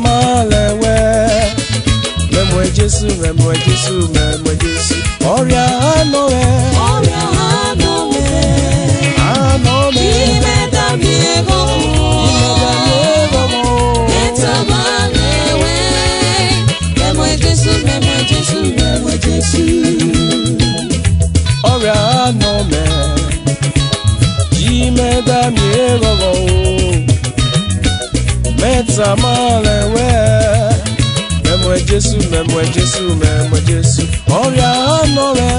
malewe memwe Jesu oria anowe imeda miego meta malewe memwe Jesu oria anowe imeda miego meta malewe memwe Jesu oria anowe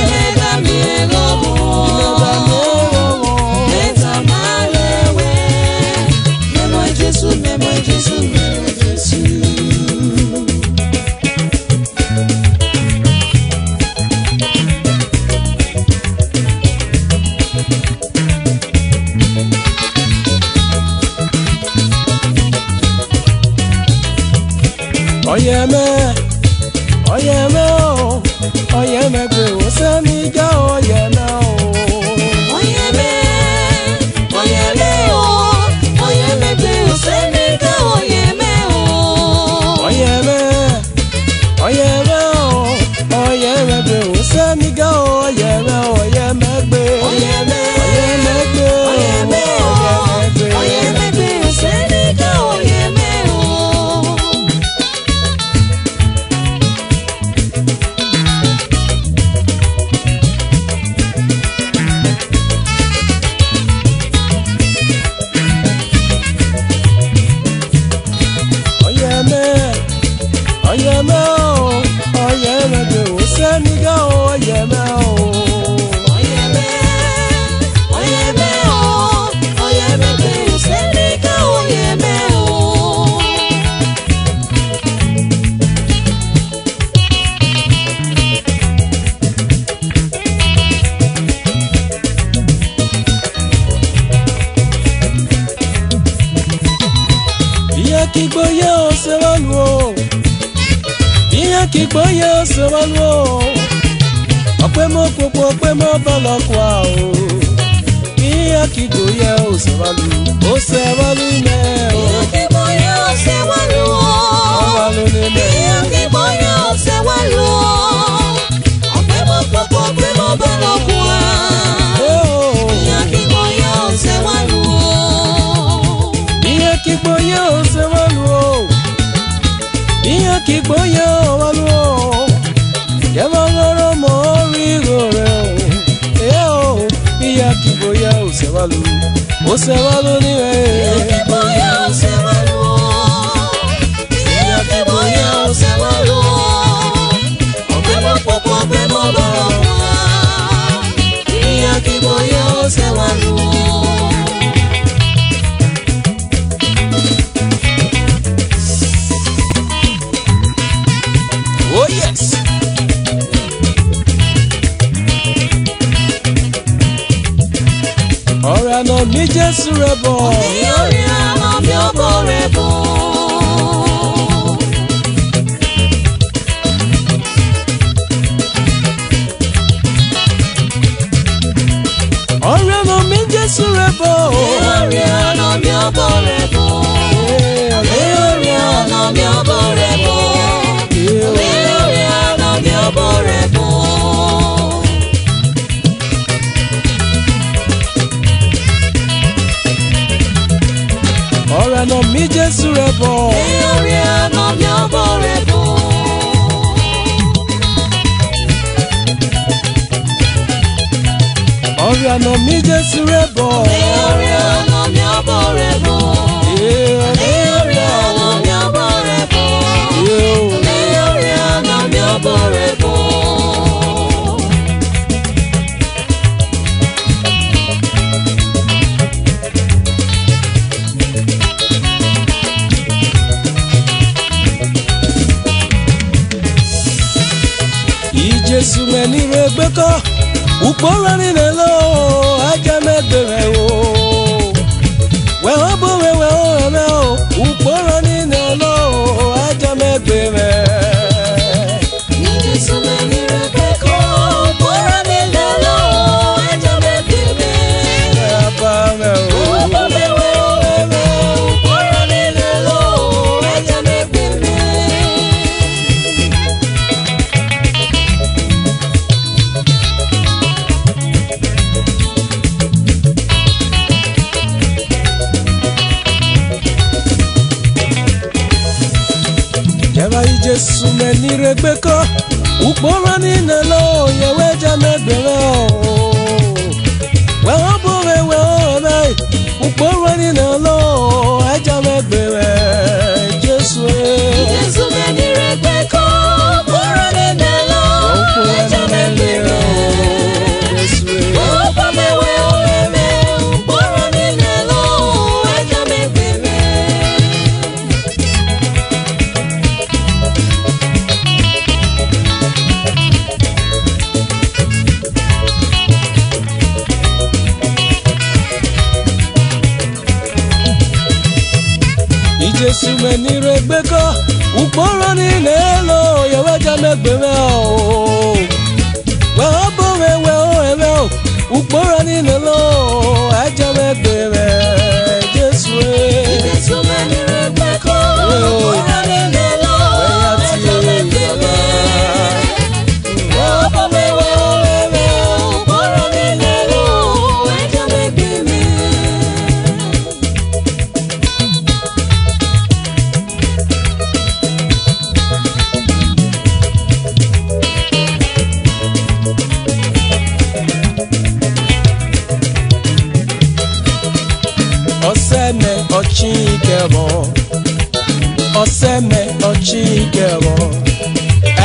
imeda miego meta malewe memwe Jesu Oyeme gbe osemi ja oyeme oyeme gbe osemi ja oyeme oyeme gbe osemi ja oyeme gbe oyeme gbe osemi ja oyeme oyeme gbe osemi ja oyeme Kigboye osewalu ọpẹ́ mo popo ọpẹ́ mo balọkwa o iya kigboye osewalu me o kigboye osewalu me iya kigboye osewalu ọpẹ́ mo popo ọpẹ́ mo balọkwa iya kigboye osewalu iya kigboye owalu yamagoro mori gore o iya kigboye osewalu ni we iya kigboye osewalu ọpẹ́ mo popo ọpẹ́ mo balọkwa iya kigboye osewalu. Oh yes. Ọ̀rẹ́ àná mi Jésù rẹ̀ bọ̀. Ọ̀rẹ́ àná mi ọkọ rẹ̀ bọ̀. Ọ̀rẹ́ àná mi Jésù rẹ̀ bọ̀. Ọ̀rẹ́ àná mi ọkọ rẹ̀ bọ̀. Ọ̀rẹ́ àná mi ọkọ rẹ̀ bọ̀. Ọ̀rẹ́ àná mi ọkọ rẹ̀ bọ̀. Ọ̀rẹ́ àná mi Jésù rẹ̀ bọ̀. Ọ̀rẹ́ àná mi ọkọ rẹ̀ bọ̀. Ọ̀rẹ́ àná mi Jésù rẹ̀ bọ̀. Ọ̀rẹ́ àná mi ọkọ rẹ̀ bọ̀. Ọ̀rẹ́ àná mi ọkọ rẹ̀ bọ̀. Ọ̀rẹ́ àná mi ọkọ rẹ̀ bọ̀. Jésù mẹ́ni rẹ̀ gbẹ́kọ̀ ukpọ̀rọ̀ nílẹ̀ lọ ajá mẹ́gbẹ̀rẹ̀ o wẹ̀họ́ bó wẹ̀wẹ̀ o ẹ̀mẹ́ o ukpọ̀rọ̀ nílẹ̀ lọ ajá mẹ́gbẹ̀rẹ̀. Jésù mẹ́ni rẹ̀ gbẹ́kọ̀ ukpọ̀rọ̀ nílẹ̀ lọ ajá mẹ́gbẹ̀rẹ̀. Ẹ̀ bá mẹ́ o. Wẹ̀họ́ bó wẹ̀wẹ̀ o Kai Jesu menire gbeko ukporo ni nelo yewe jamegbere o we obo we o me ukporo ni nelo jamegbere Jesu Jesu menire gbeko ukporo ni nelo jamegbere Jesu obo me we o me ukporo ni nelo jamegbere Jesu menire gbeko ukporo ni nelo yewe jamegbere o we obo we o eme o ukporo ni nelo jamegbere Jesu Jesu menire gbeko ukporo ni nelo jamegbere obo me we o eme ukporo ni nelo jamegbere Oseme ochikebo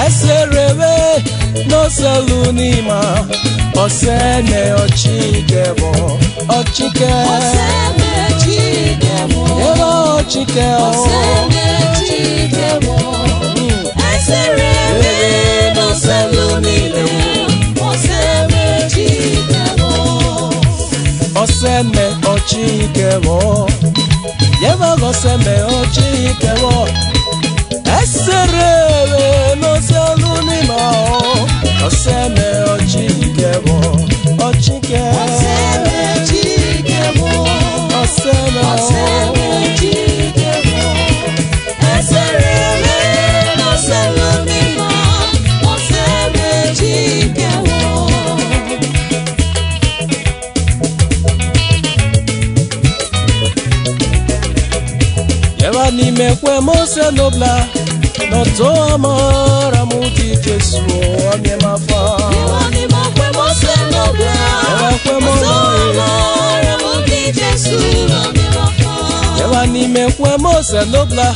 eserebe no salunima oseme ochikebo ochike oseme ochikebo oseme ochikebo eserebe no salunima oseme ochikebo oseme ochikebo Yeva goseme ochikebo eserebe no salunima oseme ochikebo ochike oseme ochikebo oseme ochikebo eserebe no salunima oseme ochikebo Yeva ni mekwe mose nobla no to amara muti Jesu amye mafa Yeva ni mekwe mose nobla no to amara muti Jesu amye mafa Yeva ni mekwe mose nobla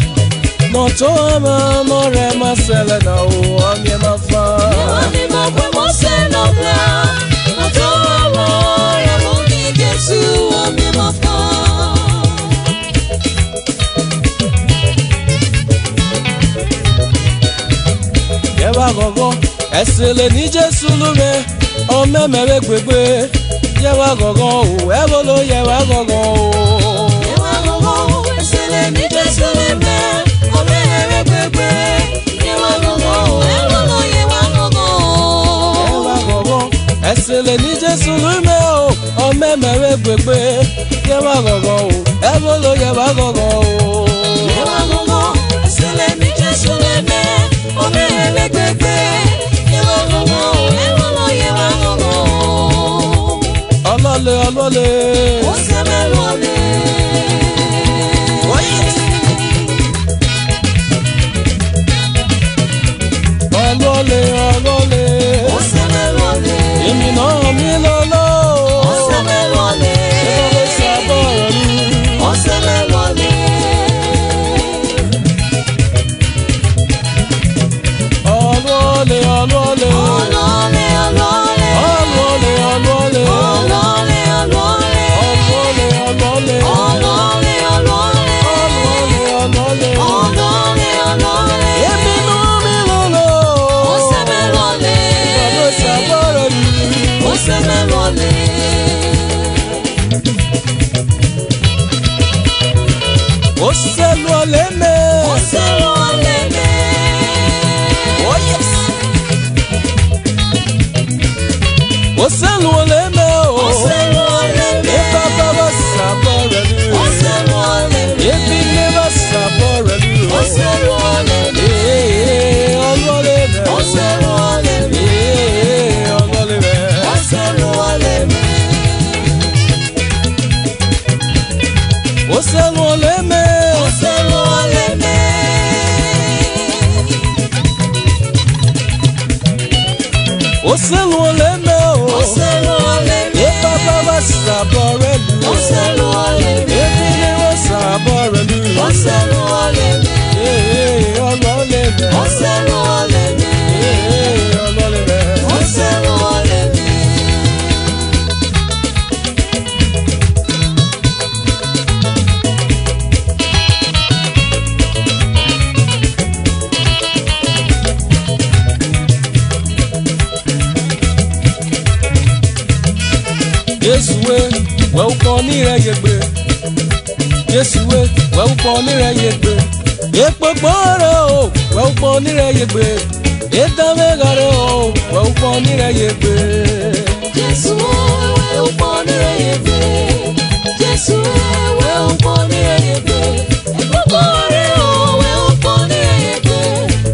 no to amara masele na o amye mafa Yeva ni mekwe mose nobla no to amara muti Jesu amye mafa Yeva gogo esele ni Jesu lume o memere gbegbe Yeva gogo o ebolo Yeva gogo o Yeva gogo esele ni Jesu lume o memere gbegbe Yeva gogo o ebolo Yeva gogo Yeva gogo esele ni Jesu lume o memere gbegbe Yeva gogo o ebolo Yeva gogo o Yeva gogo esele ni Jesu lume o memere gbegbe Yeva gogo o ebolo Yeva gogo Olole olole o seme lole olole olole o seme lole èmi náà mi lolo o seme lole o saboro mi o seme lole olole olole olole olole olole olole olole olole olole olole olole olole olole olole olole olole èmi náà mi lolo o seme lole o saboro mi o seme lole o se lole me o se lole me oh yes o se lole me o se lole me e baba ba saboro mi o se lole me e bi ne ba saboro mi o se lole me olole me o se lole me olole me o se lole me o se lole me o se lole me Ọ̀sẹ̀rù ọ̀lẹ́mẹ̀. Ọlọ́lẹ́mẹ̀. Ọ̀sẹ̀rù ọ̀lẹ́mẹ̀. Ọlọ́lẹ́mẹ̀. Ọ̀sẹ̀rù ọ̀lẹ́mẹ̀. Yesuwe, wẹ́wùpọ̀ nírẹ̀ yẹgbẹ́. Yesuwe, wẹ́wùpọ̀ nírẹ̀ yẹgbẹ́. Ekpokpo rẹ̀ o, wẹ́wùpọ̀ nírẹ̀ yẹgbẹ́. Edamega rẹ̀ o, wẹ́wùpọ̀ nírẹ̀ yẹgbẹ́. Jésù wẹ́wùpọ̀ nírẹ̀ yẹgbẹ́. Jésù wẹ́wùpọ̀ nírẹ̀ yẹgbẹ́. Ekpokpo rẹ̀ o, wẹ́wùpọ̀ nírẹ̀ yẹgbẹ́.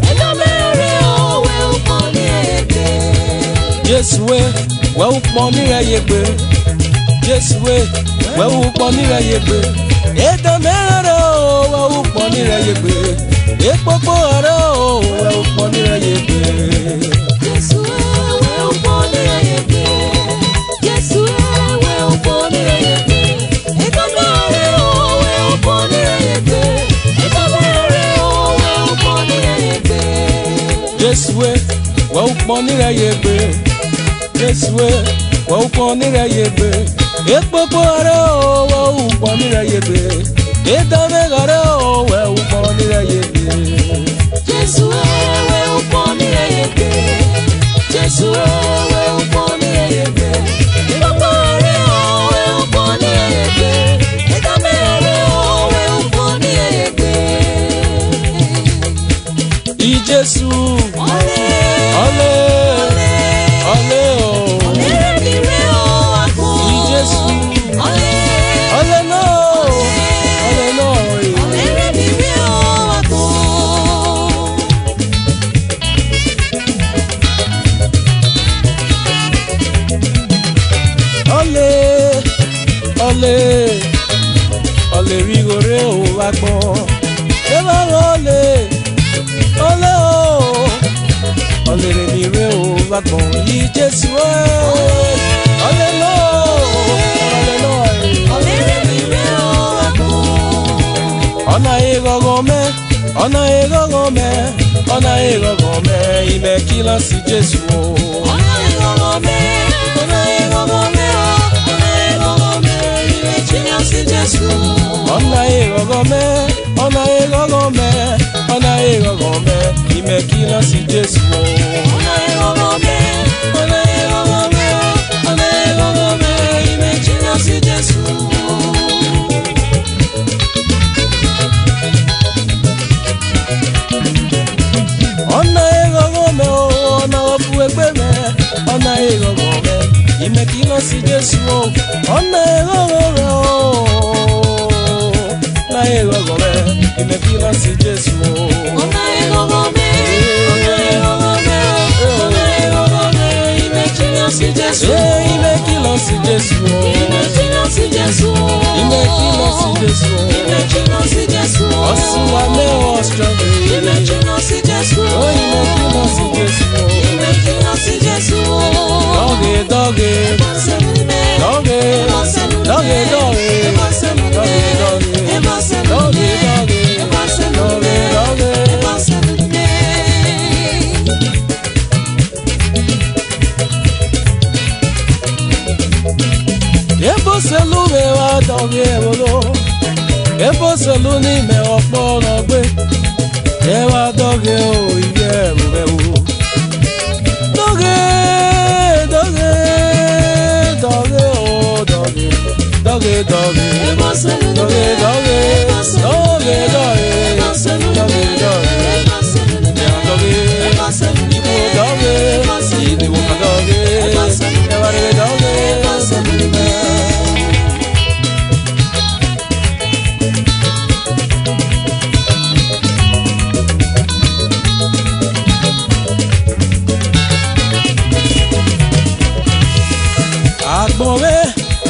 Edamega rẹ̀ o, wẹ́wùpọ̀ nírẹ̀ yẹgbẹ́. Yesuwe, wẹ́wùpọ̀ nírẹ̀ yẹgbẹ́. Yesuwe, wẹ́wùpọ̀ nírẹ̀ yẹgbẹ́. Edamega rẹ̀ o, wẹ́wùpọ̀ nírẹ̀ yẹgbẹ́. Ekpokpo rẹ̀ o, wẹ́wùpọ̀ nírẹ̀ yẹgbẹ́. Jésù wẹ́wùpọ̀ nírẹ̀ yẹgbẹ́. Jésù wẹ́wùpọ̀ nírẹ̀ yẹgbẹ́. Edamega rẹ̀ o, wẹ́wùpọ̀ nírẹ̀ yẹgbẹ́. Edamega rẹ̀ o, wẹ́wùpọ̀ nírẹ̀ yẹgbẹ́. Yesuwe, wẹ́wùpọ̀ nírẹ̀ yẹgbẹ́. Yesuwe, wẹ́wùpọ̀ nírẹ̀ yẹgbẹ́. Ekpokpo rẹ̀ o, wẹ́wùpọ̀ nírẹ̀ yẹgbẹ́. Edamega rẹ̀ o, wẹ́wùpọ̀ nírẹ̀ yẹgbẹ́. Jésù wẹ́wùpọ̀ nírẹ̀ yẹgbẹ́. Jésù wẹ́wùpọ̀ nírẹ̀ yẹgbẹ́. Ekpokpo rẹ̀ o, wẹ́wùpọ̀ nírẹ̀ yẹgbẹ́. Edamega rẹ̀ o, wẹ́wùpọ̀ nírẹ̀ yẹgbẹ́. Ijesu, Ọlẹ́, ọlẹ́, ọlẹ́ o. ọlẹ́ mi rẹ̀ o, àpò. Ijesu, Ọlẹ́, ọlẹ́ náà, ọlẹ́ náà. ọlẹ́ mi rẹ̀ o, àpò. Ọlẹ́, ọlẹ́, ọlẹ́ rigore o wa gbọ́. Ẹ bá rọ ọlẹ́, ọlẹ́ o. Ọlẹ́ rẹ̀ mi rẹ̀ o wa gbọ́. Ijesu ẹ̀, ọlẹ́ náà, ọlẹ́ náà. Ọlẹ́ mi rẹ̀ o, àpò. Ọ̀nà ìrọ̀rọ̀ mẹ́, ọ̀nà ìrọ̀rọ̀ mẹ́, ọ̀nà ìrọ̀rọ̀ mẹ́, ìmẹ̀ kí lọ sí Jésù o. Ọ̀nà ìrọ̀rọ̀ mẹ́, ọ̀nà ìrọ̀rọ̀ mẹ́ o, ọ̀nà ìrọ̀rọ̀ mẹ́, ìrẹ̀ jìnnà sí Jésù. Ọ̀nà ìrọ̀rọ̀ mẹ́, ọ̀nà ìrọ̀rọ̀ mẹ́, ọ̀nà ìrọ̀rọ̀ mẹ́, ìmẹ̀ kí lọ sí Jésù o. Ọ̀nà ìrọ̀rọ̀ mẹ́, ọ̀nà ìrọ̀rọ̀ mẹ́ o, ọ̀nà ìrọ̀rọ̀ mẹ́, ìrẹ̀ jìnnà sí Jésù. Ọ̀nà ìrọ̀rọ̀ mẹ́ o, ọ̀nà ọ̀bù ẹgbẹ́ mẹ́, ọ̀nà ìrọ̀rọ̀ mẹ́, ìmẹ̀ kí lọ sí Jésù o. Ọ̀nà ìrọ̀rọ̀ mẹ́ o, ọ̀nà ìrọ̀rọ̀ mẹ́, ìmẹ̀ kí lọ sí Jésù o. Ọ̀nà ìrọ̀rọ̀ mẹ́, ọ̀nà ìrọ̀rọ̀ mẹ́ o, ọ̀nà ìrọ̀rọ̀ mẹ́, ìrẹ̀ jìnnà sí Jésù. Ìmẹ̀ kí lọ sí Jésù o. Ìrẹ̀ jìnnà sí Jésù. Ìmẹ̀ kí lọ sí Jésù o. Ìrẹ̀ jìnnà sí Jésù. Ọ̀sùn wa mẹ́wọ̀ struggle. Ìrẹ̀ jìnnà sí Jésù. Oh, ìmẹ̀ kí lọ sí Jésù o. Ìrẹ̀ jìnnà sí Jésù. Dọ́gẹ̀ dọ́gẹ̀ dọ́gẹ̀ dọ́gẹ̀ dọ́gẹ̀ dọ́gẹ̀ Ebo selu me wa dọ́gẹ̀ ebolo. Ebo selu ni me ọ̀pọ̀ ọ̀gbẹ́. Ẹ wá dọ́gẹ̀ o ìyẹ́ ẹ̀rù rẹ̀ o. Dọ́gẹ̀ dọ́gẹ̀ dọ́gẹ̀ o dọ́gẹ̀ dọ́gẹ̀ dọ́gẹ̀ dọ́gẹ̀ dọ́gẹ̀ dọ́gẹ̀ dọ́gẹ̀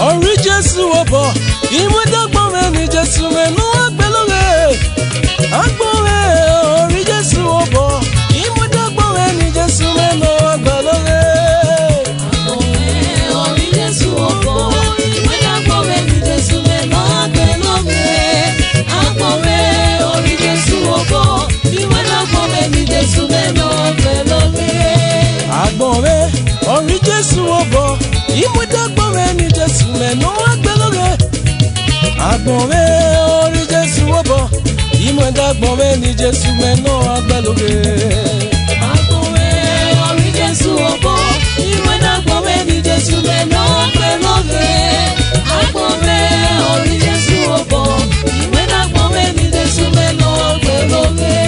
Orí Jésù ọ̀bọ̀, ìmúdọ́gbọ̀n rẹ̀ ní Jésù mẹ́nu àgbẹ̀lógẹ̀. Àgbọ̀nrẹ̀ orí Jésù ọ̀bọ̀, ìmúdọ́gbọ̀n rẹ̀ ní Jésù mẹ́nu àgbẹ̀lógẹ̀. Àgbọ̀nrẹ̀ orí Jésù ọ̀bọ̀, ìmúdọ́gbọ̀n rẹ̀ ní Jésù mẹ́nu àgbẹ̀lógẹ̀. Àgbọ̀nrẹ̀ dagbome ori Jésù obo imo dagbome ni Jésù meno agbeloge Dagbome ori Jésù obo imo dagbome ni Jésù meno agbeloge Dagbome ori Jésù obo imo dagbome ni Jésù meno agbeloge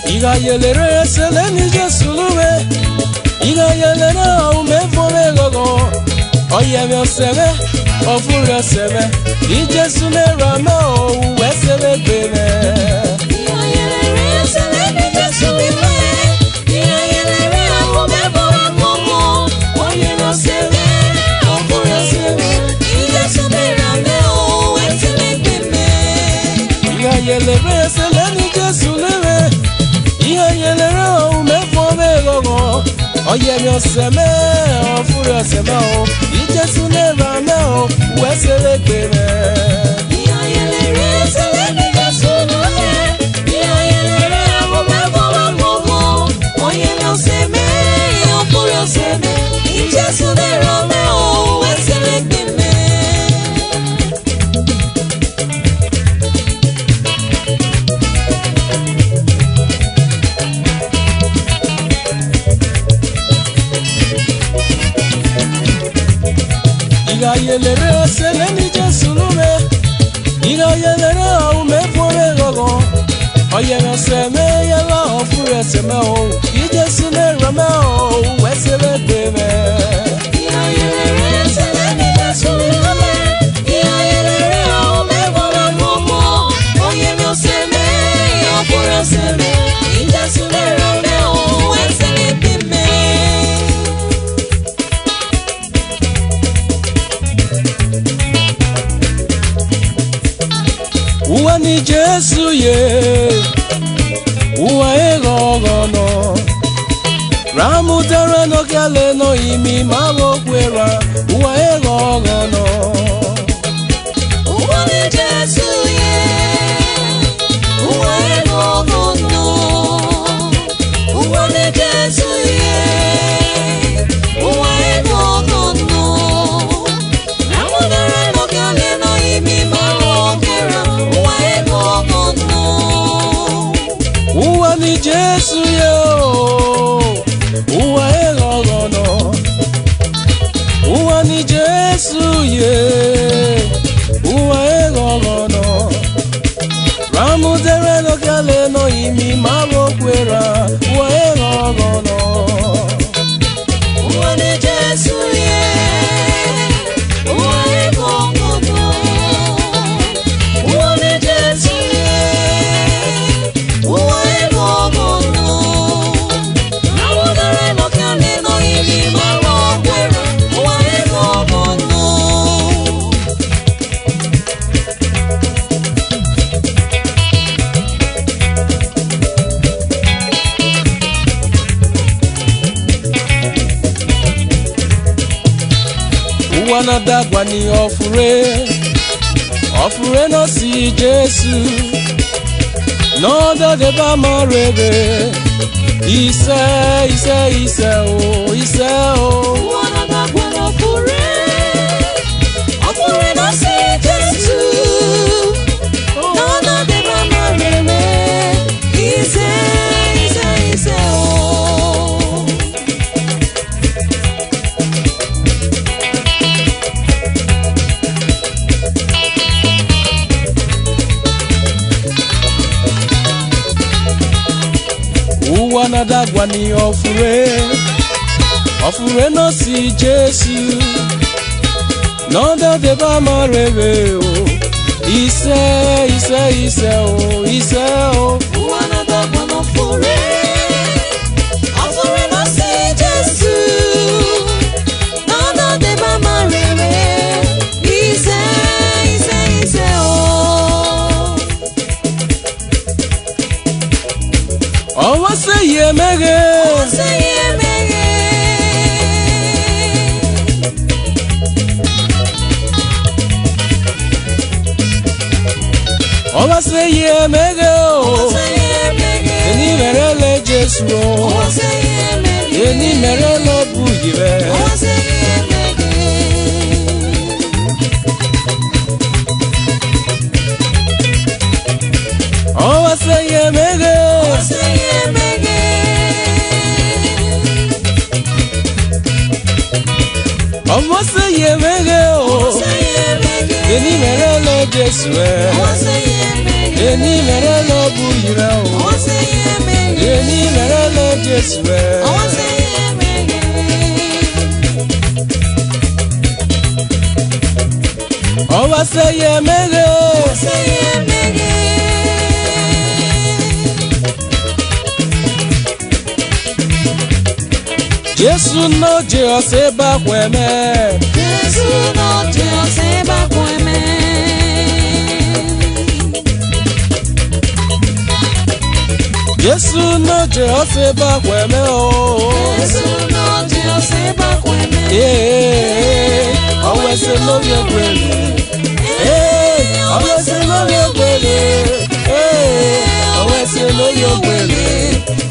Iga yelere seleni Jésù lume Iga yelere o me fome gogo Oye mi oseme ofure oseme I Jésù me rame o weseme gbeme Iga yelere seleni Jésù lume Iga yelere o me fome gogo Oye mi oseme ofure oseme I Jésù me rame o weseme gbeme Iga yelere seleni Jésù lume Iga yelere o me fome gogo Oye mi oseme ofure oseme o I Jésù me rame o weseme gbeme Iga yelere seleni Jésù lume Iga yelere o me fome gogo Oye mi oseme ofure oseme I Jésù me rame o weseme gbeme Iga yelere seleni Jésù lume Iga yelere o me fome gogo Oye mi oseme yela ofure oseme o I Jésù me rame o weseme gbeme Iga yelere seleni Jésù lume Iga yelere o me fome gogo Oye mi oseme ofure oseme I Jésù me rame o weseme gbeme Uwa ni Jésù ye Uwa egogono Ramu dara no gale no imi mawo kwera Uwa egogono Uwa ni Jésù ye Uwa egogono Uwa ni Jésù ye Uwa egogono Ramudere no gale no imi mawo kwera Uwa egogono Uwa ni Jésù ye Uwa egogono Uwa ni Jésù ye Uwa egogono Ramu dara no gale no imi mawo kwera Uwa egogono Uwa ni Jésù ye Uwa egogono Uwa ni Jésù ye Uwa egogono Ramudere no gale no imi mawo kwera Uwa egogono Uwa na dagwa ni ofure no si Jésù no da de ba ma rebe ise o Uwa na dagwa n'ofure Ofure no si Jésù N'ọnọ dịba ma rere Ise o Uwa na dagwa ni ofure no si Jésù no da de ba ma rebe o ise o Uwa na dagwa n'ofure Ofure no si Jésù N'ọnọ dịba ma rere Ise o Owa se ye mege Ọba se ye mege o. Eni mere le Jesu o. Eni mere lo buyi be. Ọba se ye mege o. Ọba se ye mege o. Eni mere lo Jesu e. Eni mere lo buyi be o. Eni mere lo Jesu e. Ọba se ye mege o. Jesu no je ose ba kweme. Jesu no je ose ba kweme. Jesu no je ose ba kweme o. Jesu no je ose ba kweme. Always love your gwele. Always love your gwele. Always love your gwele.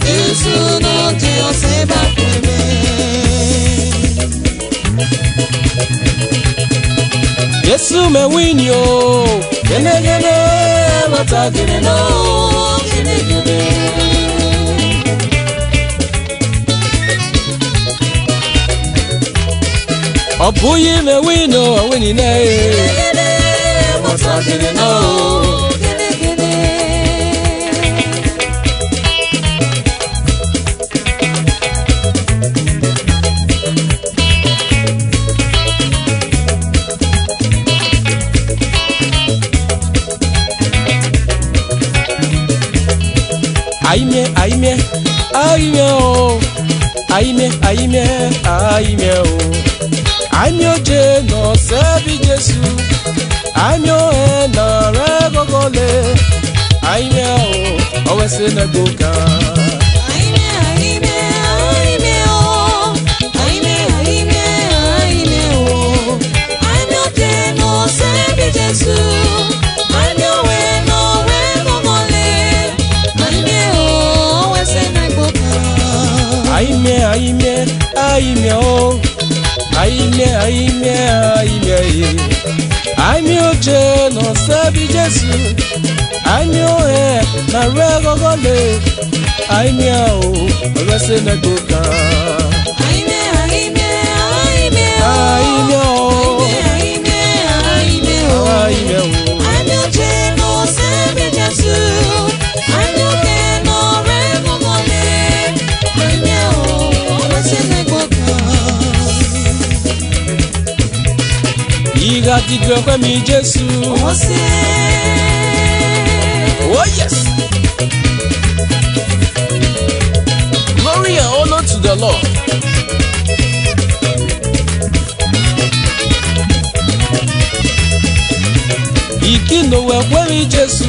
Jesu no je ose ba kweme. Jesu me win yo. Gene gene mata gene no. Gene gene. Obuyi me win yo. Winning na. Gene mata gene no. Aime o. Aime o. Aime oje no sebi Jesu. Aime o na regogole. Aime o. Always na goka. Aime o. Aime o. Aime oje no sebi Jesu. Aime o no regogole. Aime o. Always na goka. Aime o. Aime oje no sebi Jesu. Aime o na regogole. Aime o. Always na goka. Aime o. Aime oje no sebi Jesu. Aime o no regogole. Aime o. Always na goka. Iga digwe kwa mi Jesu. Oh yes. Glory and honor to the Lord. Ikino we kwa mi Jesu.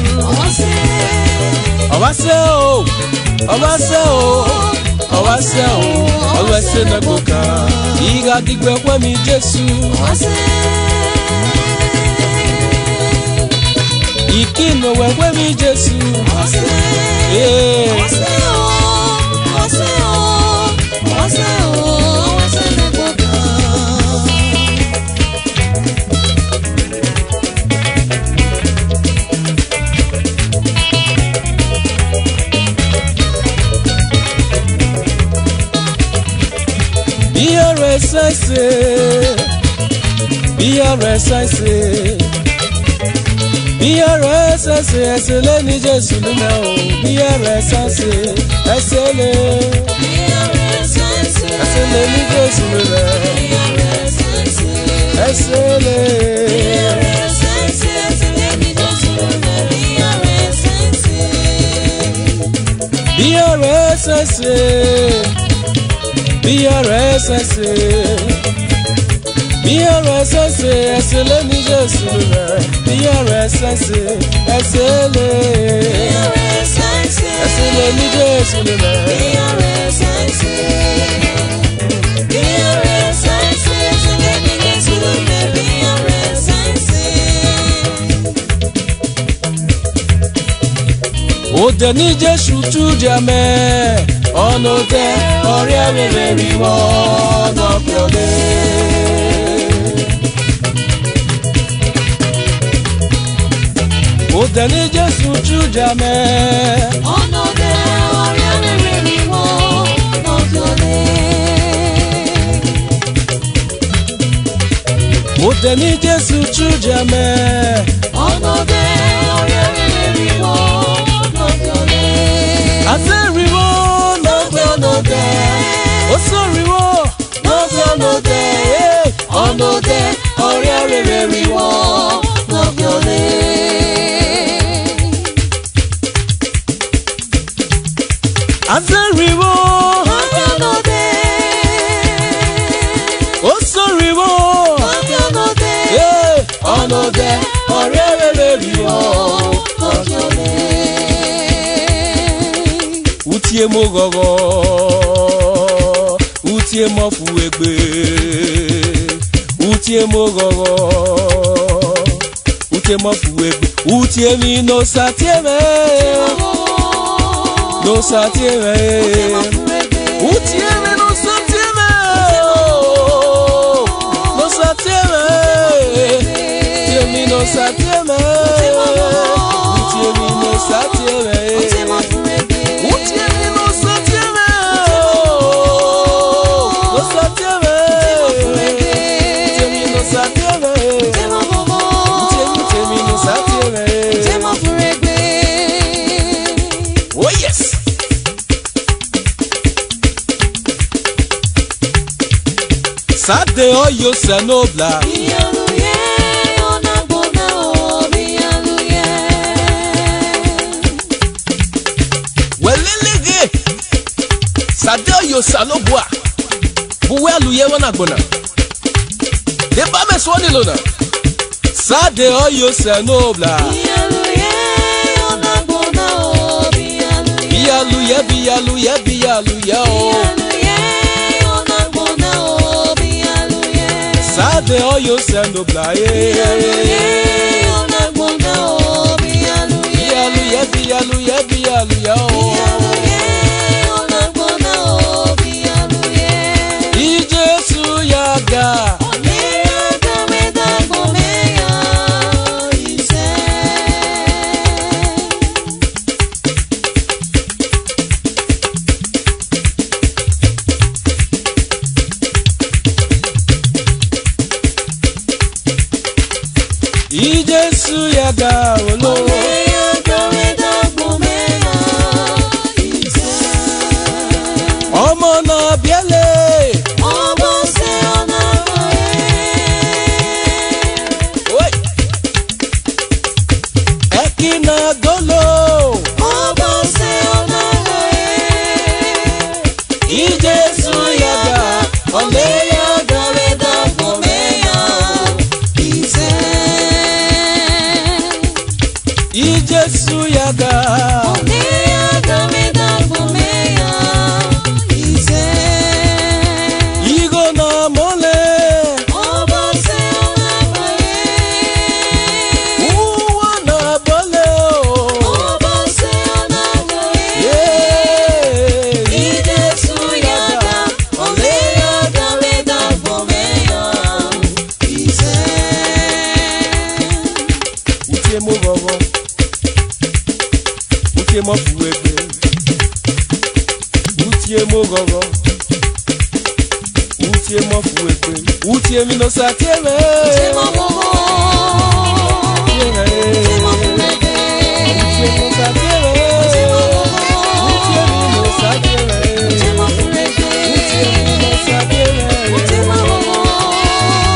Obase o. Always na goka. Iga digwe kwa mi Jesu. Ikino we kwa mi Jesu. BRSS, Esele Jesu nina o. BRSS, Esele Jesu nina. Esele BRSS, Esele Jesu nina. BRSS, Esele Jesu nina. Ode ni Jesu tu jame onode ori amere riwo no piode. Ode ni Jesu tu jame onode ori amere riwo no piode. Ode ni Jesu tu jame onode ori amere riwo no piode. Aseriwo no piode. Osoriwo no piode. Onode ori amere riwo no piode. Aseriwo Onode Osoriwo onode ori amere riwo no piode. Utie mo gogo utie mo fuegbe utie mo gogo utie mo fuegbe utie mi no satieme no satieme utie mi no satieme no satieme utie mi no satieme utie mi no satieme Oh yes. Sade oyo senobla. Bialuye onabona o bialuye. Welelege. Sade oyo sanobwa. Buwe aluye wanagbona. Deba meswani lona. Sade oyo senobla. Bialuye onabona o bialuye. Bialuye bialuye bialuye o. Bialuye onabona o bialuye. Sade oyo senobla. Bialuye onabona o bialuye. Bialuye bialuye bialuye o. Bialuye onabona o bialuye. Ijesu yaga. Ijesu yaga olo. Ọmọ náà biele. Oi. Ekina golo. Ijesu yaga ole yaga reda gomeya. Ijesu yaga. Igo na mole. Uwa na bole o. Yeah. Ijesu yaga ole yaga reda gomeya. Utie mo gogo. Utie mo fuegbe. Utie mo gogo. Utie mo fuegbe. Utie mi no satieme. Utie mo satieme. Utie mi no satieme. Utie mi no satieme.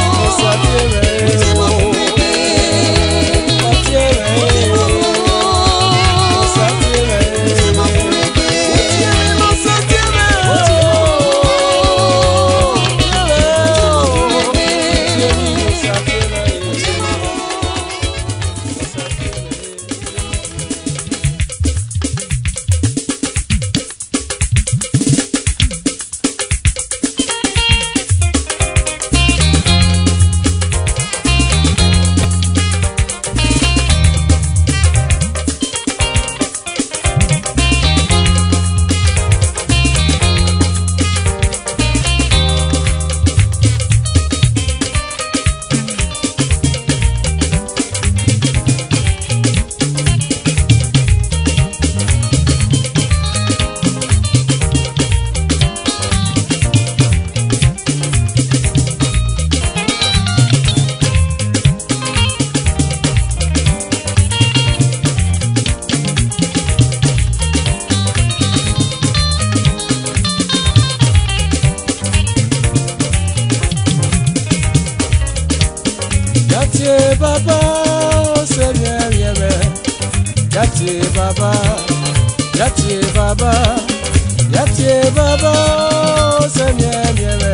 No satieme. baba osemi emieme yati baba osemi emieme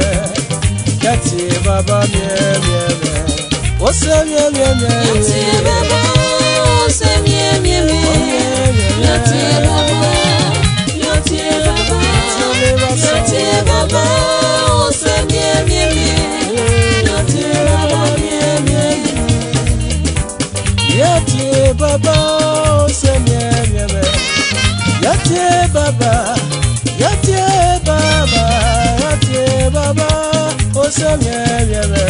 yati baba mieme osemi emieme yati baba osemi emieme yati baba osemi emieme yati baba mieme yati baba osemi emieme yati baba osemi emieme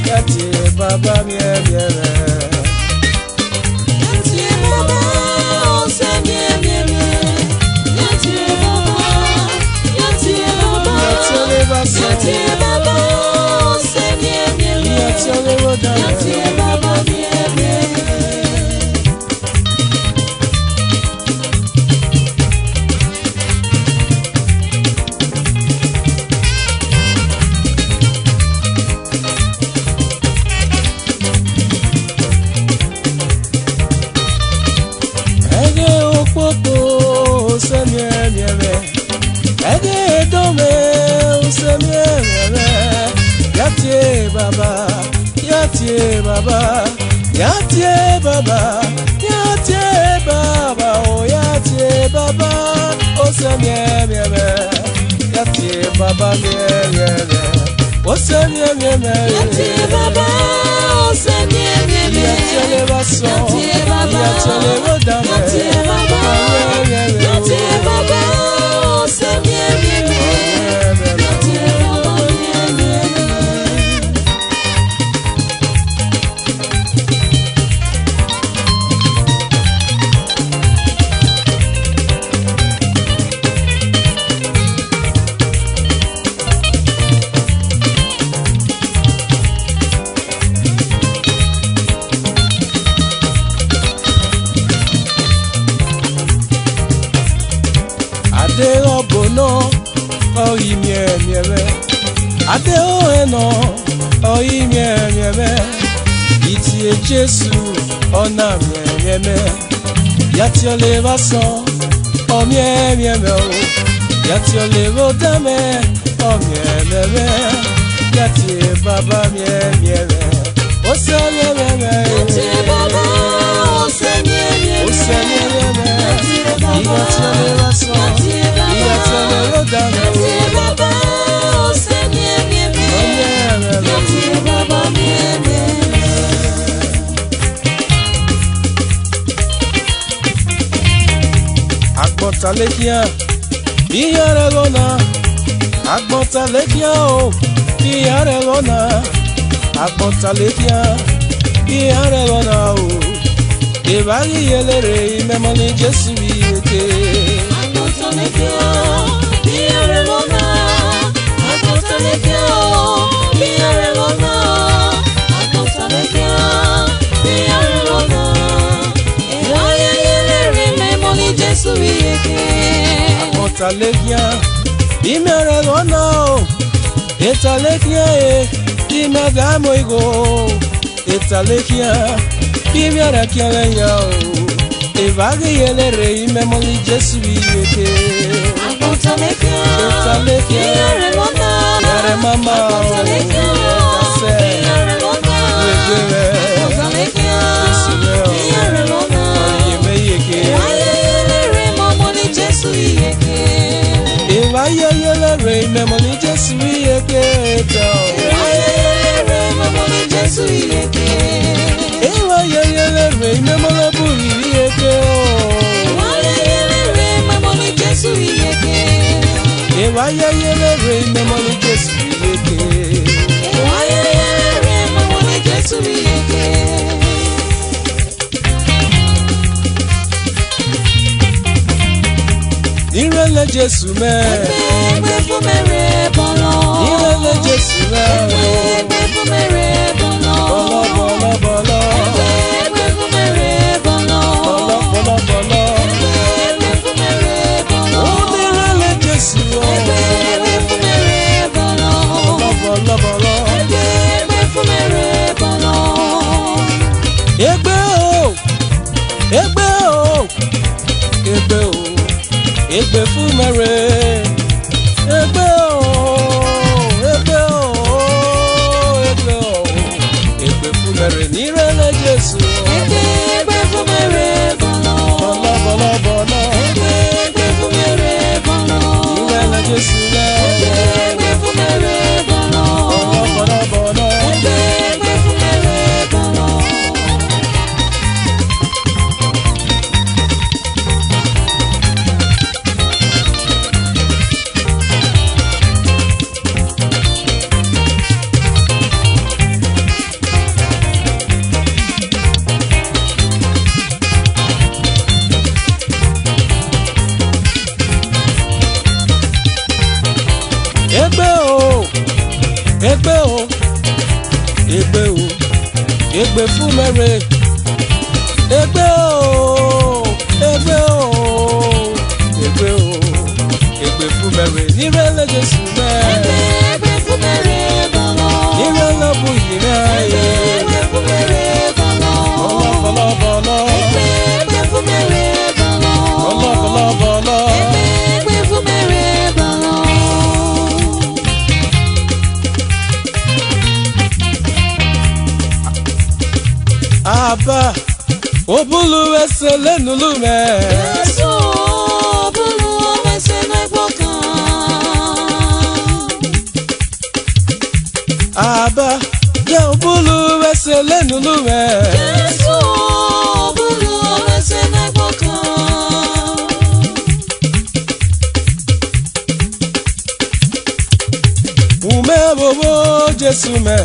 yati baba mieme Jésus, on a mieme, yati elevação, oh mieme, yati elevodame, oh mieme, yati baba mieme, oh se mieme, yati baba, oh se mieme, yati elevação, yati elevodame, yati baba, oh se mieme, yati baba mieme. Agbọ̀ntàlẹ́kíá ìyá rẹ̀ lọ́nà agbọ̀ntàlẹ́kíá o ìyá rẹ̀ lọ́nà agbọ̀ntàlẹ́kíá ìyá rẹ̀ lọ́nà o ìbáyé yẹlẹ́rẹ̀ ìmẹ́mọ́ ní Jésù yìí. Agbọ̀ntàlẹ́kíá ìyá rẹ̀ lọ́nà agbọ̀ntàlẹ́kíá o ìyá rẹ̀ lọ́nà agbọ̀ntàlẹ́kíá ìyá rẹ̀ lọ́nà ìbáyé yẹlẹ́rẹ̀ ìmẹ́mọ́ ní Jésù yìí. Agbọ̀ntàlẹ́kíá ìmẹ́ rẹ̀ lọ́nà o ìtàlẹ́kíá ìmẹ́ gàmọ́ ìgò ìtàlẹ́kíá ìmẹ́ rẹ̀ kílẹ̀ yà o ìbáyé yẹlẹ́rẹ̀ ìmẹ́mọ́ ní Jésù yìí. Agbọ̀ntàlẹ́kíá ìyá rẹ̀ lọ́nà mama agbọ̀ntàlẹ́kíá ìyá rẹ̀ lọ́nà agbọ̀ntàlẹ́kíá ìyá rẹ̀ lọ́nà ìwáyé yẹlẹ́rẹ̀ mọ́mọ́ ní Jésù yìí. ìwáyé yẹlẹ́rẹ̀ mọ́mọ́ ní Jésù yìí. ìwáyé yẹlẹ́rẹ̀ mọ́mọ́ ní Jésù yìí. ìwáyé yẹlẹ́rẹ̀ mọ́mọ́ lọ́bù yìí. ìwáyé yẹlẹ́rẹ̀ mọ́mọ́ ní Jésù yìí. ìwáyé yẹlẹ́rẹ̀ mọ́mọ́ ní Jésù yìí. ìwáyé yẹlẹ́rẹ̀ mọ́mọ́ ní Jésù yìí. ìrẹ̀lẹ̀ Jésù mẹ́. ẹgbẹ́ fún mẹ́rẹ̀ bọ́lọ́. ìrẹ̀lẹ̀ Jésù mẹ́. ẹgbẹ́ fún mẹ́rẹ̀ bọ́lọ́. bọ́lọ́. ẹgbẹ́ fún mẹ́rẹ̀ bọ́lọ́. bọ́lọ́. ẹgbẹ́ fún mẹ́rẹ̀ bọ́lọ́. ó ní ìrẹ̀lẹ̀ Jésù o. ẹgbẹ́ fún mẹ́rẹ̀ bọ́lọ́. bọ́lọ́. ẹgbẹ́ fún mẹ́rẹ̀ bọ́lọ́. Egbe fún mẹ́rẹ̀. Egbe o, egbe o, egbe o. Egbe fún mẹ́rẹ̀ nírẹ̀lẹ̀ Jésù. Egbe fún mẹ́rẹ̀ bọ̀lọ̀. Bọ̀lọ̀ bọ̀lọ̀ bọ̀lọ̀. Egbe fún mẹ́rẹ̀ bọ̀lọ̀. Nírẹ̀lẹ̀ Jésù rẹ̀. Egbe fún mẹ́rẹ̀ bọ̀lọ̀. Bọ̀lọ̀ bọ̀lọ̀ bọ̀lọ̀. Egbe fún mẹ́rẹ̀ bọ̀lọ̀. Egbe o, egbe o, egbe o, egbe fún mẹ́rẹ̀. Egbe o, egbe o, egbe o, egbe fún mẹ́rẹ̀ nírẹ̀lẹ̀ Jésù rẹ̀. Egbe fún mẹ́rẹ̀ bọ̀lọ̀. Nírẹ̀lẹ̀ bù yìí rẹ̀. Egbe fún mẹ́rẹ̀ bọ̀lọ̀. Bọ̀lọ̀ bọ̀lọ̀ bọ̀lọ̀. Egbe fún mẹ́rẹ̀ bọ̀lọ̀. Bọ̀lọ̀ bọ̀lọ̀ bọ̀lọ̀. Egbe fún mẹ́rẹ̀ bọ̀lọ̀. Aba, obulu ese lenulu me. Yesu bulu wese n'egbokan. Aba, ya obulu ese lenulu me. Yesu bulu wese n'egbokan. Mume bobo Jesu me.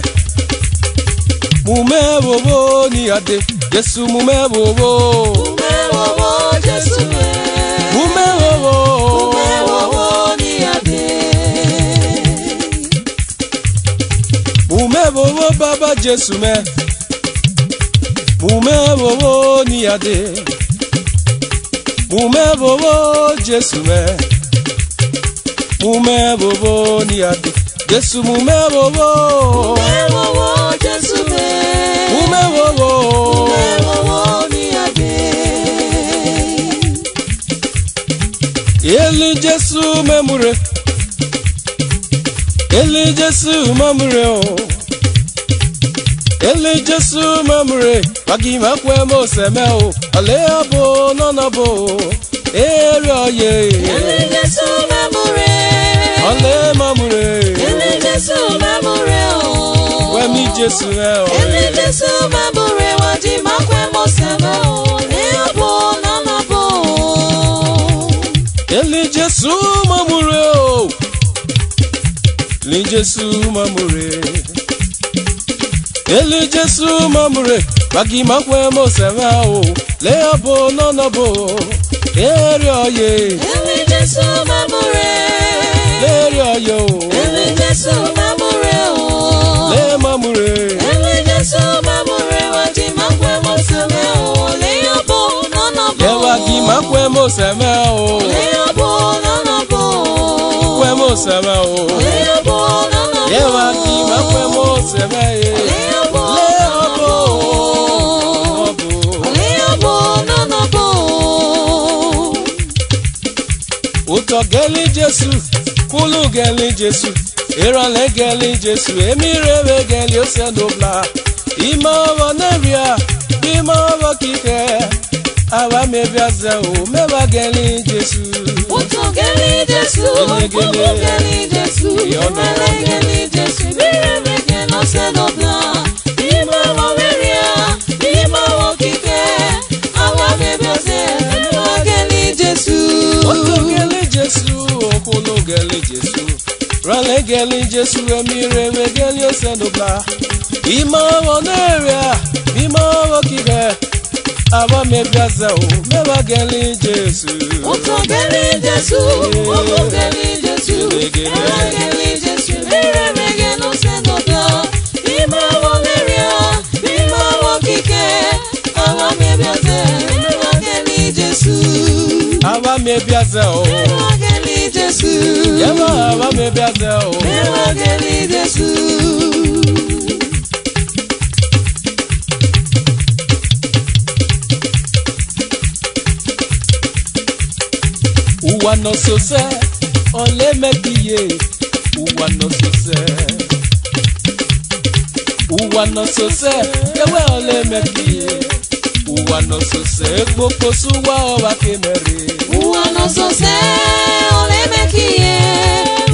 Mume bobo ni ade. Jesu mume bobo. Ume wowo Jesu me. Mume bobo. Ume wowo ni ade. Mume bobo baba Jesu me. Mume bobo ni ade. Mume bobo Jesu me. Mume bobo ni ade. Jesu mume bobo. Ume wowo Jesu me. Mume bobo. Ume wowo ni ade. Eli Jesu memure. Eli Jesu memure o. Eli Jesu memure. Wagi makwe mo seme o. Ale abo nana bo. Eri oye. Ele Jesu memore. Ale mamure. Ele Jesu memore o. Wemi Jesu me o. Ele Jesu memore wadi makwe mo seme o. Le abo nana bo. Eli Jesu mamure o. Eli Jesu mamure. Eli Jesu mamure. Wagi makwe mo seme o. Le abo nana bo. Eri oye. Ele Jesu memore. Leri oye o. Ele Jesu memore o. Le mamure. Ele Jesu memore wadi makwe mo seme o. Le abo nana bo. Wagi makwe mo seme o. Le abo nana bo. Kwe mo seme o. Le abo nana bo. Wagi makwe mo seme e. Le abo Le nana abo. bo. Obo. Le abo nana bo. Uto geli Jesu. Kulu geli Jesu. Irale geli Jesu. Emirebe geli osendobla. Ima wa neria. Ima wa kike. Awa mebiaze o. Meba geli Jesu. Uto geli Jesu. Kulu geli Jesu. Irale geli Jesu. Mirebe geli osendobla. Ima wa neria. Ima wa kike. Awa mebiaze. Meba geli Jesu. Oto geli Jesu. Okolo geli Jesu. Rale geli Jesu. Emirebe geli osendobla. Ima wa neria. Ima wa kike. Awa mebiaze o. Meba geli Jesu. Uto geli Jesu. Kulu geli Jesu. Irale geli Jesu. Mirebe geli osendobla. Ima wa neria. Ima wa kike. Awa mebiaze. Meba geli Jesu. Awa mebiaze o. Meba geli Jesu. Yema awa mebiaze o. Meba geli Jesu. Uwa no so se ole mekiye. Uwa no so se. Uwa no so se yewe ole mekiye. Uwa no so se gbogbo suwa owa kemere. Uwa no so se ole mekiye.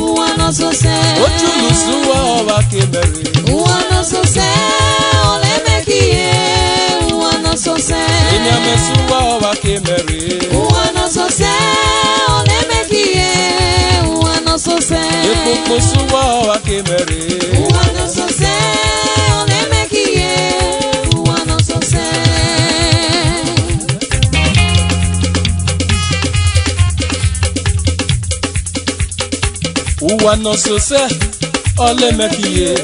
Uwa no so se. Ojulu suwa owa kemere. Uwa no so se ole mekiye. Uwa no so se. Enyame suwa owa kemere. Uwa no so se ole mekiye. Uwa no so se. Gbogbo suwa owa kemere. Uwa no so se ole mekiye. Uwa no so se. Uwa no so se ole mekiye.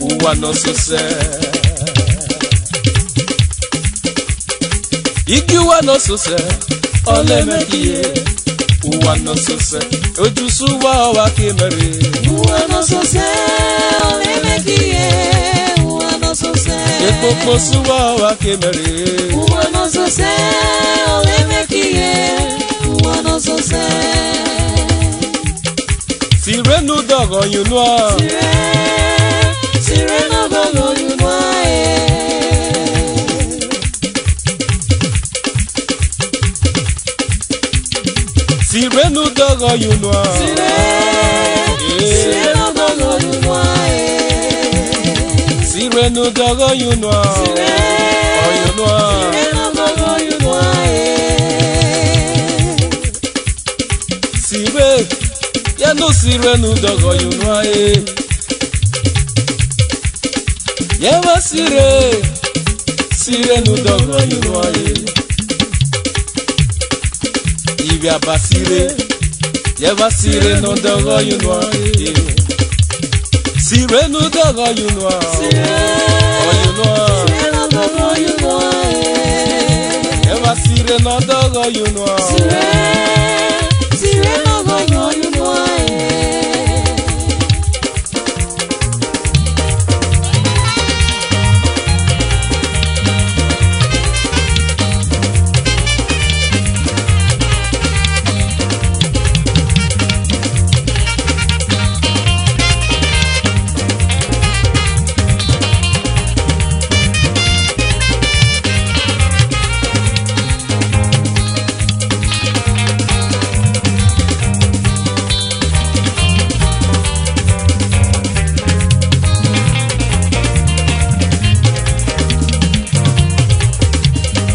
Uwa no so se. Igi wa no so se ole mekiye. Uwa no so se ojusu wa wa kemere. Uwa no so se ole mekiye. Uwa no so se. Ekpokpo su wa kemere. Uwa no so se ole mekiye. Uwa no so se. Sirenu dogo yunwa. Sirenu dogo yunwa. Sirenu dogo yunwa. Sirenu dogo yunwa. Sirenu dogo yunwa. Oyunwa. Sirenu dogo yunwa. Sire yanu sirenu dogo yunwa. Yewa sirenu dogo yunwa. Ibia basire, yeva sire no dogo yunwa. Sire no dogo yunwa. Oyunwa. Sire no dogo yunwa. Yeva sire no dogo yunwa. Sire no dogo yunwa.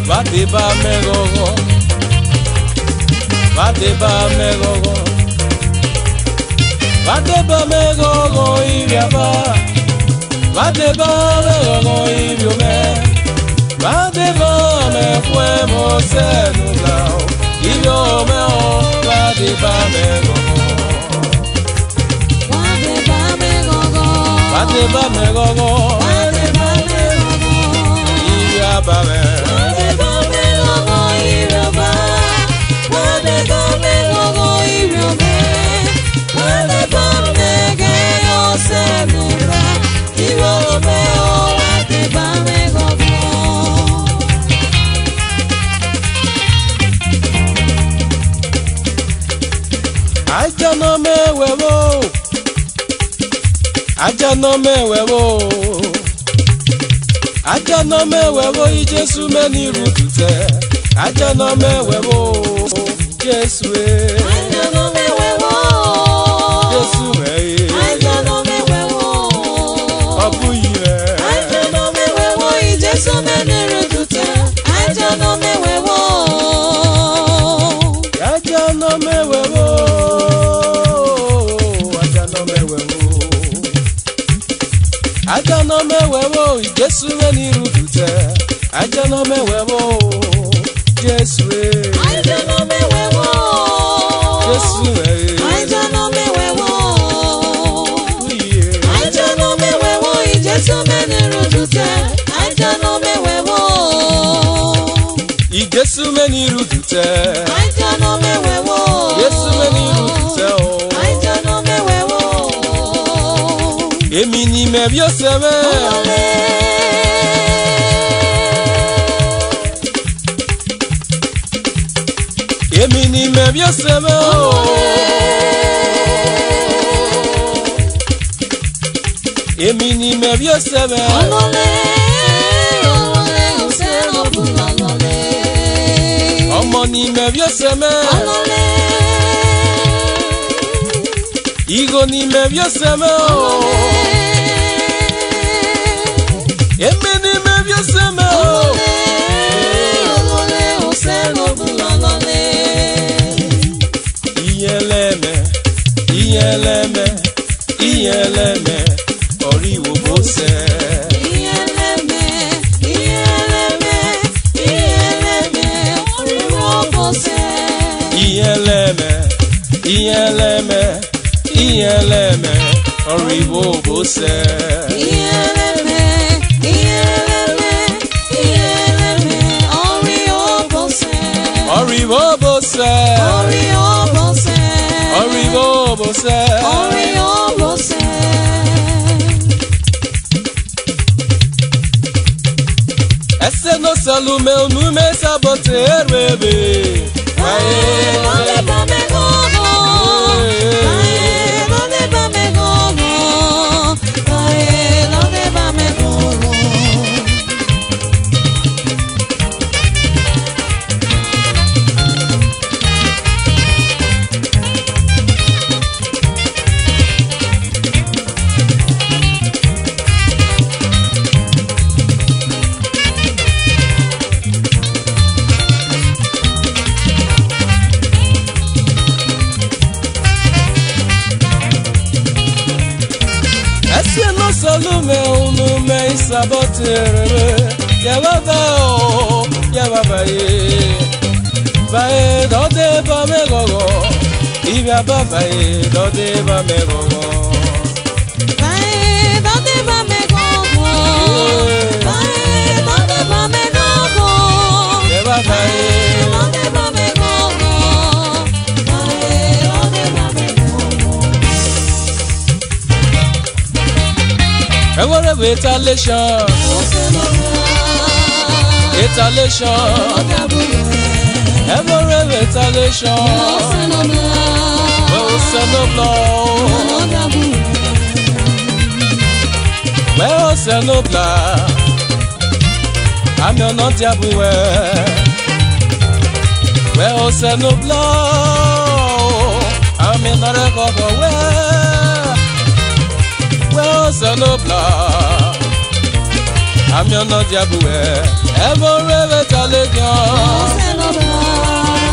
Vadeba megogo. Vadeba megogo. Vadeba megogo ibiaba. Vadeba megogo ibiome. Vadeba me fuemo senulao. Ibiome o. Vadeba megogo. Vadeba megogo. Vadeba megogo. Vadeba megogo. Ibiaba me. Aja no me huevo. Aja no me huevo. Aja no me huevo y Jesu me ni rutute. Aja no me huevo. Jesu Aja no me huevo. Jesu me. Aja no me huevo. Abuye. Aja no me huevo y Jesu me ni rutute. Aja no me huevo. Aja no me huevo. Aja no me huevo y Jesu me ni rutute. Aja no me huevo. Jesu Aja no me huevo. Jesu Aja no me huevo. Aja no me huevo y Jesu me ni rutute. Aja no me huevo. Y Jesu me ni rutute. Aja no me huevo. Jesu me ni rutute. Aja no me huevo. Emi ni me vio se me. Emi ni me bioseme o. Èmi ni me bioseme. Ọmọ ni me bioseme. Igo ni me bioseme o. Èmi ni me bioseme o. Iyeleme, oriwo bose. Iyeleme, oriwo bose. Iyeleme, oriwo bose. Iyeleme, oriwo bose. Oriwo bose. Oriwo bose. Ese no salume unume sabote erebe. ¿Dónde va me gogo? ¿Dónde va me gogo? ¿Dónde va me gogo? Salume unume isabotere. Yababa o, yababa ye. Bae dode ba me gogo. Ibia baba ye dode ba me gogo. Bae dode ba me gogo. Bae dode ba me gogo. Yababa ye. Dode ba me gogo. Bae dode ba me gogo. Every retaliation, every retaliation, well, send no blood, well, send no blood. I'm your not everywhere. Well, send no blood. I'm in the record. Well, send no blood. I'm your not everywhere. Every retaliation.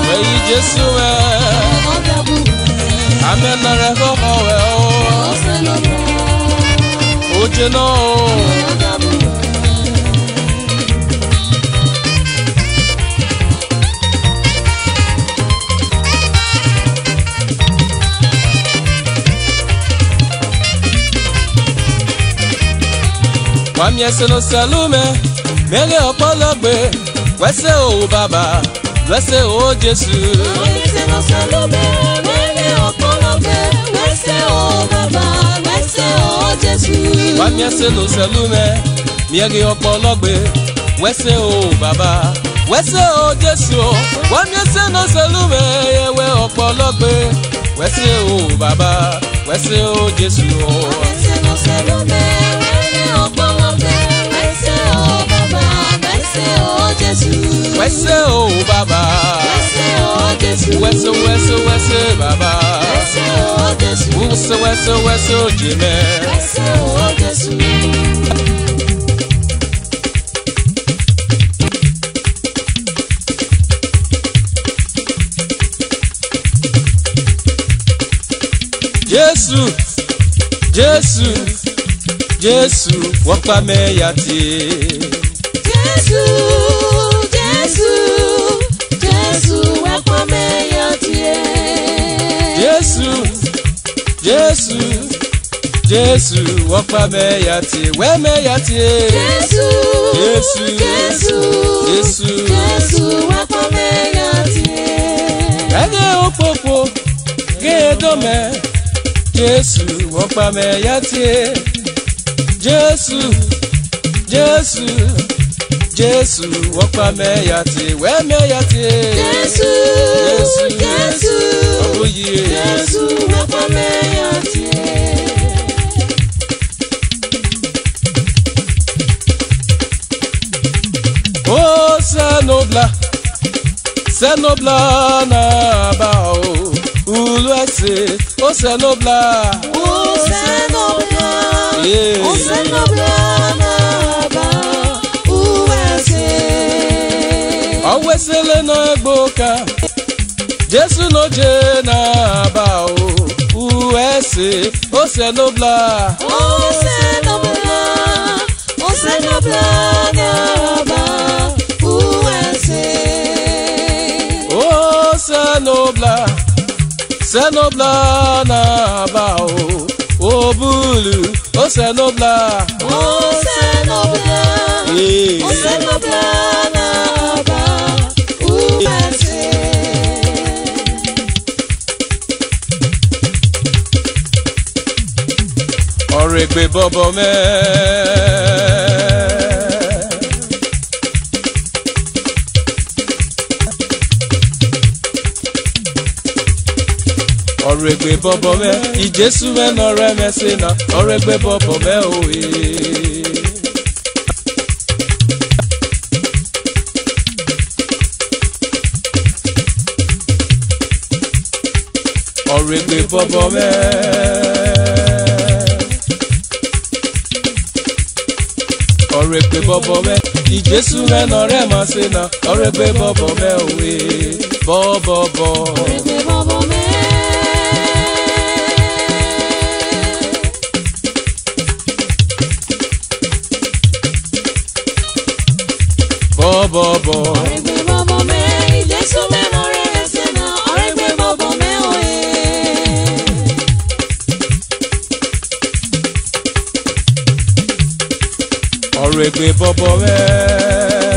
Where you just I'm in the record. Oh, you know. Wam yese no salume, mele opologbe, wese o baba, wese o Jesu. Wam yese no salume, mele opologbe, wese o baba, wese o Jesu. Wam yese no salume, mele opologbe, wese o baba, wese o Jesu. Wam yese no salume, yewe opologbe, wese o baba, wese o Jesu. Wam yese no salume, Wese o baba, wese baba, wese jime. Jesu, wapa me yati. Jesu, wapa me yati. Jesu, wapa me yati. We me yati. Jesu, wapa me yati. Ege opopo, ge dome. Jesu, wapa me yati. Jesu, Jesu wakwa meyati we meyati Jesu Jesu obuye Jesu wakwa meyati Oh senobla na bao ulwese oh senobla yeah. Oh senobla na bao ulwese awesele no egboka Jesu no je na bao ulwese oh senobla na bao ulwese Senobla na bao obulu oh senobla yeah. Oh senobla na bao ulwese Oregbe bobo me Oregbe bobo me Jesu me no remese na oregbe bobo me owe Oregbe bobo me Oregbe bobo me Jesu me no remese na oregbe bobo me owe bobo Oregbe bobo me Bobo Oregbe bobo me Jesu me no remese na oregbe bobo me oye Oregbe bobo me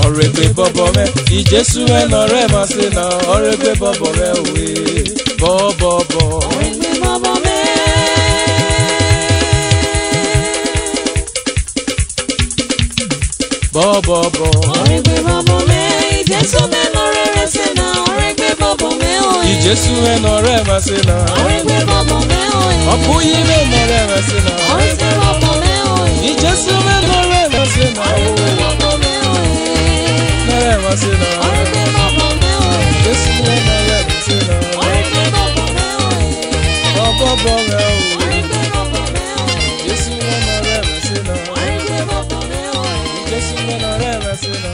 Oregbe bobo me Jesu me no remase na oregbe bobo me owe bobo Oregbe bobo me Oregbe bobo me Jesu me no remese na oregbe bobo me oye Jesu me no remase na oregbe bobo me oye Opuyi me no remase na oregbe bobo me oye Jesu me no remase na oregbe bobo me oye no remase na oregbe bobo me oye Jesu me no remase na oregbe bobo me oye bobo me owe oregbe bobo me oye Jesu me no remase na oregbe bobo me oye Jesu me no remase na